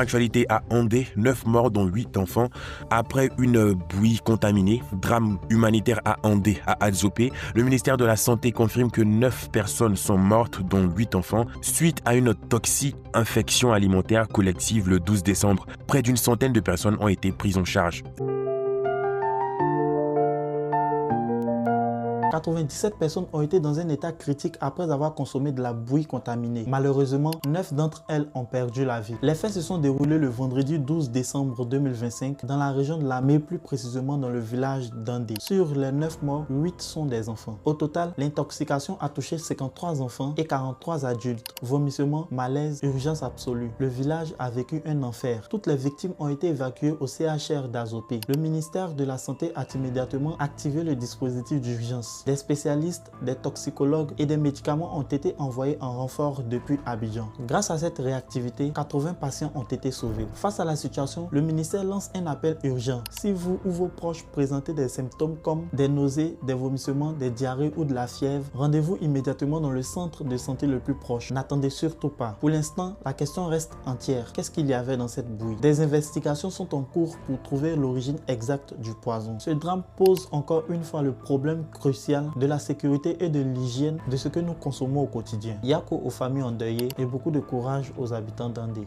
Deuxième actualité à Andé, 9 morts dont 8 enfants après une bouillie contaminée. Drame humanitaire à Andé, à Adzopé. Le ministère de la Santé confirme que 9 personnes sont mortes dont 8 enfants suite à une toxi-infection alimentaire collective le 12 décembre. Près d'une centaine de personnes ont été prises en charge. 97 personnes ont été dans un état critique après avoir consommé de la bouillie contaminée. Malheureusement, 9 d'entre elles ont perdu la vie. Les faits se sont déroulés le vendredi 12 décembre 2025 dans la région de Lamé, plus précisément dans le village d'Andé. Sur les 9 morts, 8 sont des enfants. Au total, l'intoxication a touché 53 enfants et 43 adultes. Vomissements, malaise, urgence absolue. Le village a vécu un enfer. Toutes les victimes ont été évacuées au CHR d'Azopé. Le ministère de la Santé a immédiatement activé le dispositif d'urgence. Des spécialistes, des toxicologues et des médicaments ont été envoyés en renfort depuis Abidjan. Grâce à cette réactivité, 80 patients ont été sauvés. Face à la situation, le ministère lance un appel urgent. Si vous ou vos proches présentez des symptômes comme des nausées, des vomissements, des diarrhées ou de la fièvre, rendez-vous immédiatement dans le centre de santé le plus proche. N'attendez surtout pas. Pour l'instant, la question reste entière. Qu'est-ce qu'il y avait dans cette bouillie? Des investigations sont en cours pour trouver l'origine exacte du poison. Ce drame pose encore une fois le problème crucial de la sécurité et de l'hygiène de ce que nous consommons au quotidien. Yako aux familles endeuillées et beaucoup de courage aux habitants d'Andé.